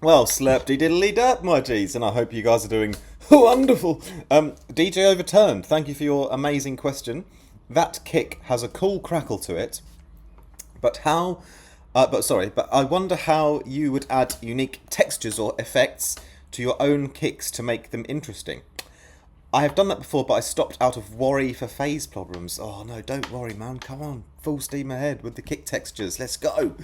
Well, slurpty diddly derp, my G's, and I hope you guys are doing wonderful. DJ Overturned, thank you for your amazing question. That kick has a cool crackle to it, but how? But I wonder how you would add unique textures or effects to your own kicks to make them interesting. I have done that before, but I stopped out of worry for phase problems. Oh no, don't worry, man. Come on, full steam ahead with the kick textures. Let's go.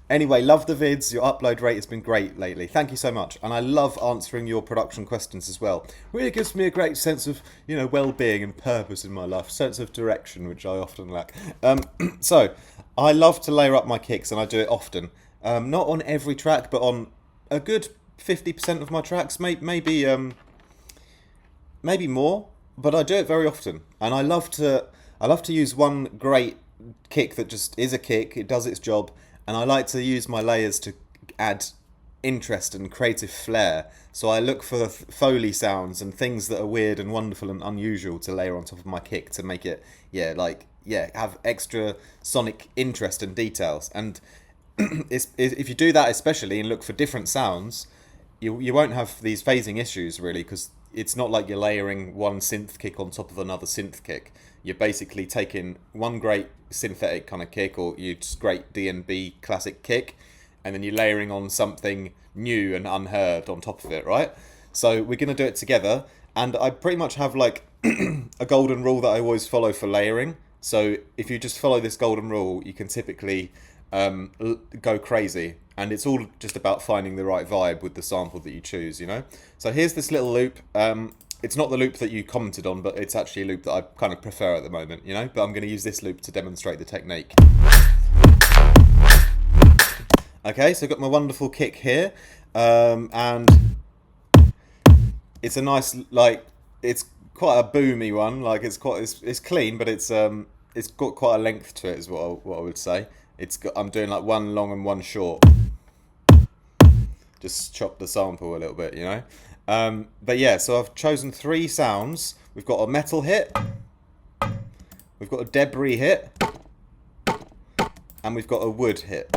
Anyway, love the vids. Your upload rate has been great lately. Thank you so much, and I love answering your production questions as well. Really gives me a great sense of well-being and purpose in my life, sense of direction, which I often lack. So, I love to layer up my kicks, and I do it often. Not on every track, but on a good 50% of my tracks. Maybe more, but I do it very often, and I love to use one great kick that just is a kick. It does its job, and I like to use my layers to add interest and creative flair. So I look for foley sounds and things that are weird and wonderful and unusual to layer on top of my kick to make it have extra sonic interest and details. And if you do that especially and look for different sounds, you won't have these phasing issues really, because it's not like you're layering one synth kick on top of another synth kick. You're basically taking one great synthetic kind of kick, or you just great D&B classic kick, and then you're layering on something new and unheard on top of it, right? So we're going to do it together, and I pretty much have like a golden rule that I always follow for layering. So if you just follow this golden rule, you can typically go crazy, and it's all just about finding the right vibe with the sample that you choose. So here's this little loop. It's not the loop that you commented on, but it's actually a loop that I kind of prefer at the moment. But I'm going to use this loop to demonstrate the technique. Okay, so I've got my wonderful kick here, and it's a nice, it's quite a boomy one. It's clean, but it's got quite a length to it, is what I would say. I'm doing like one long and one short. Just chop the sample a little bit. But yeah, so I've chosen three sounds. We've got a metal hit, we've got a debris hit, and we've got a wood hit.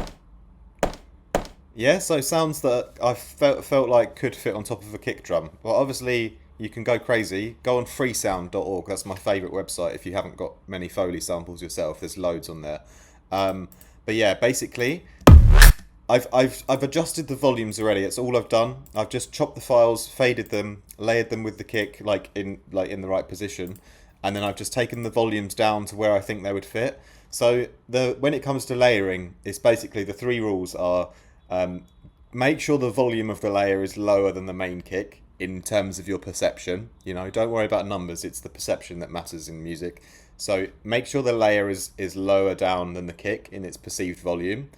Yeah, so sounds that I felt like could fit on top of a kick drum. Well, obviously you can go crazy. Go on freesound.org. That's my favourite website if you haven't got many Foley samples yourself. There's loads on there. But yeah, basically, I've adjusted the volumes already. That's all I've done. I've just chopped the files, faded them, layered them with the kick in the right position, and then I've just taken the volumes down to where I think they would fit. So when it comes to layering, it's basically the three rules are: make sure the volume of the layer is lower than the main kick in terms of your perception. Don't worry about numbers. It's the perception that matters in music. So make sure the layer is lower down than the kick in its perceived volume.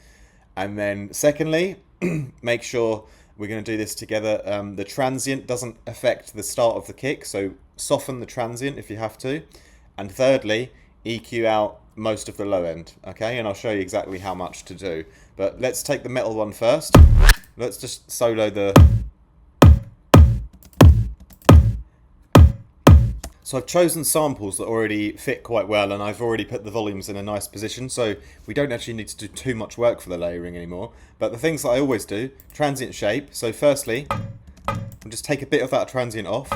And then secondly, make sure we're going to do this together. The transient doesn't affect the start of the kick, so soften the transient if you have to. And thirdly, EQ out most of the low end, okay? And I'll show you exactly how much to do. But let's take the metal one first. Let's just solo the... So I've chosen samples that already fit quite well, and I've already put the volumes in a nice position, so we don't actually need to do too much work for the layering anymore. But the things that I always do, transient shape. So firstly, we'll just take a bit of that transient off.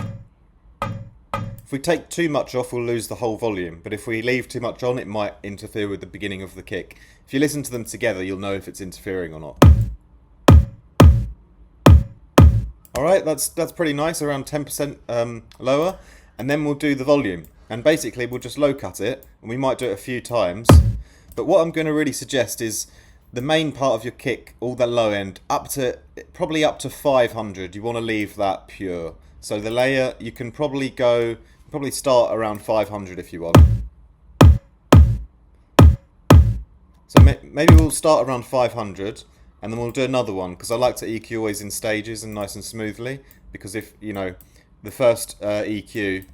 If we take too much off, we'll lose the whole volume. But if we leave too much on, it might interfere with the beginning of the kick. If you listen to them together, you'll know if it's interfering or not. Alright, that's pretty nice, around 10% lower. And then we'll do the volume, and basically we'll just low cut it, and we might do it a few times. But what I'm going to really suggest is the main part of your kick, all the low end, probably up to 500. You want to leave that pure. So the layer, you can probably start around 500 if you want. So maybe we'll start around 500, and then we'll do another one, because I like to EQ always in stages and nice and smoothly, because if the first EQ,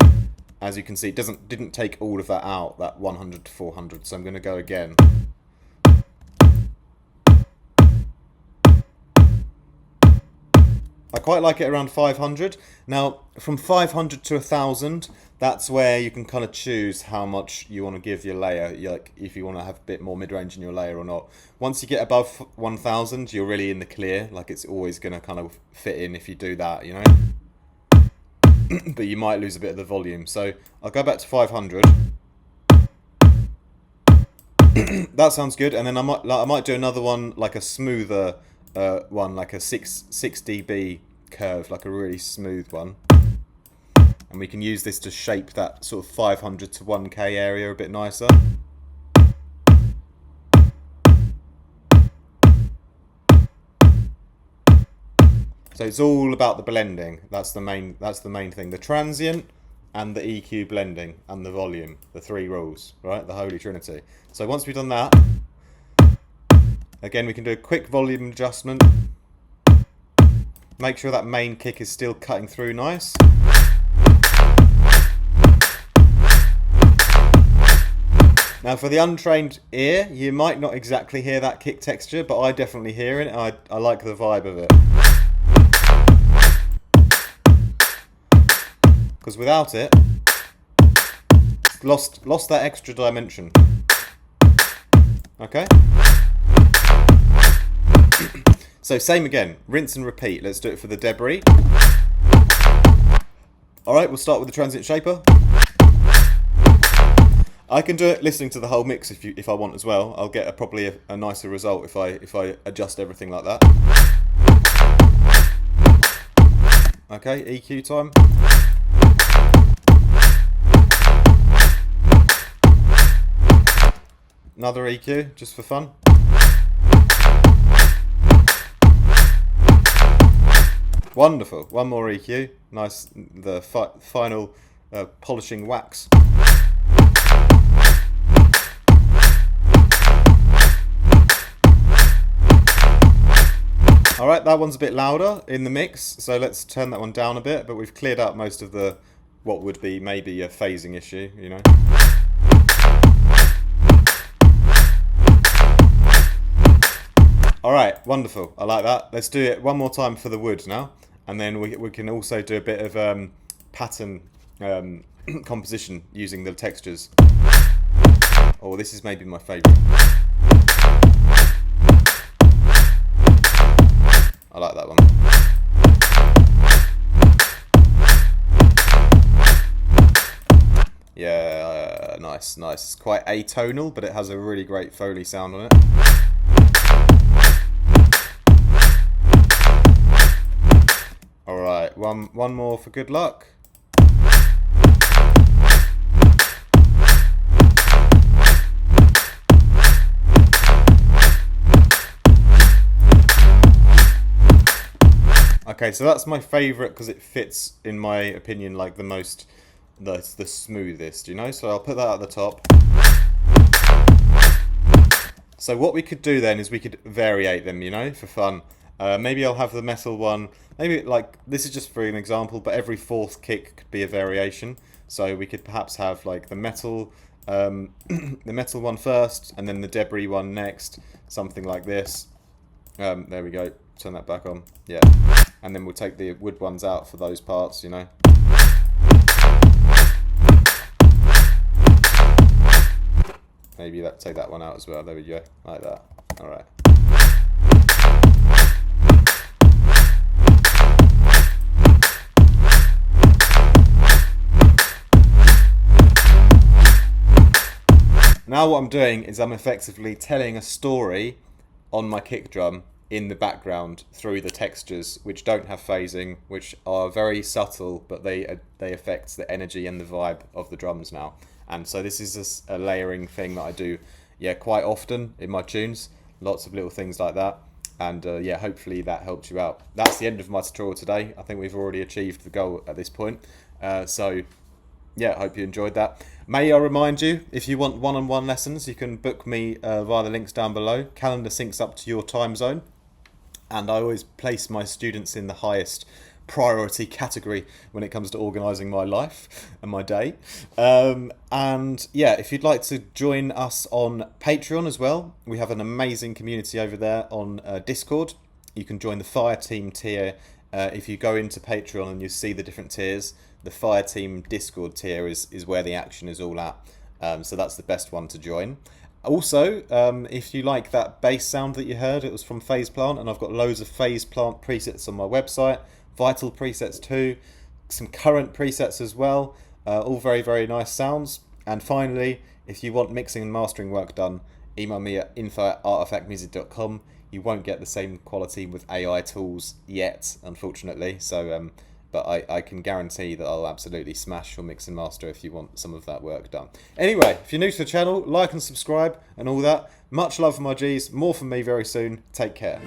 as you can see, didn't take all of that out, that 100 to 400, so I'm going to go again. I quite like it around 500. Now, from 500 to 1,000, that's where you can kind of choose how much you want to give your layer, like if you want to have a bit more mid-range in your layer or not. Once you get above 1,000, you're really in the clear. Like it's always going to kind of fit in if you do that, you know. But you might lose a bit of the volume. So I'll go back to 500. That sounds good. And then I might do another one, like a smoother one, like a 6 dB curve, like a really smooth one. And we can use this to shape that sort of 500 to 1K area a bit nicer. So it's all about the blending. That's the main thing. The transient and the EQ blending and the volume. The three rules, right? The Holy Trinity. So once we've done that, again we can do a quick volume adjustment. Make sure that main kick is still cutting through nice. Now for the untrained ear, you might not exactly hear that kick texture, but I definitely hear it. I like the vibe of it. Because without it, it's lost that extra dimension. Okay? So same again, rinse and repeat. Let's do it for the debris. Alright, we'll start with the transient shaper. I can do it listening to the whole mix if I want as well. I'll get probably a nicer result if I adjust everything like that. Okay, EQ time. Another EQ, just for fun. Wonderful. One more EQ. Nice. The final polishing wax. Alright, that one's a bit louder in the mix, so let's turn that one down a bit, but we've cleared out most of the what would be maybe a phasing issue, you know. Alright, wonderful. I like that. Let's do it one more time for the wood now. And then we can also do a bit of pattern composition using the textures. Oh, this is maybe my favourite. I like that one. Yeah, nice. It's quite atonal, but it has a really great Foley sound on it. Alright, one more for good luck. Okay, so that's my favourite because it fits, in my opinion, like the smoothest, you know? So I'll put that at the top. So what we could do then is we could variate them, you know, for fun. Maybe I'll have the metal one. Maybe like this is just for an example, but every fourth kick could be a variation. So we could perhaps have like the metal one first, and then the debris one next, something like this. There we go. Turn that back on. Yeah, and then we'll take the wood ones out for those parts, you know. Maybe take that one out as well. There we go, like that. All right. Now what I'm doing is I'm effectively telling a story on my kick drum in the background through the textures, which don't have phasing, which are very subtle, but they affect the energy and the vibe of the drums now. And so this is a layering thing that I do, yeah, quite often in my tunes. Lots of little things like that. And yeah, hopefully that helps you out. That's the end of my tutorial today. I think we've already achieved the goal at this point. So yeah, I hope you enjoyed that. May I remind you, if you want one-on-one lessons, you can book me via the links down below. Calendar syncs up to your time zone. And I always place my students in the highest priority category when it comes to organising my life and my day. And yeah, if you'd like to join us on Patreon as well, we have an amazing community over there on Discord. You can join the Fire Team tier If you go into Patreon and you see the different tiers, the Fireteam Discord tier is where the action is all at. So that's the best one to join. Also, if you like that bass sound that you heard, it was from Phase Plant, and I've got loads of Phase Plant presets on my website. Vital presets too, some current presets as well. All very, very nice sounds. And finally, if you want mixing and mastering work done, email me at info@artifactmusic.com. You won't get the same quality with AI tools yet, unfortunately. So, but I can guarantee that I'll absolutely smash your mix and master if you want some of that work done. Anyway, if you're new to the channel, like and subscribe and all that. Much love for my G's. More from me very soon. Take care.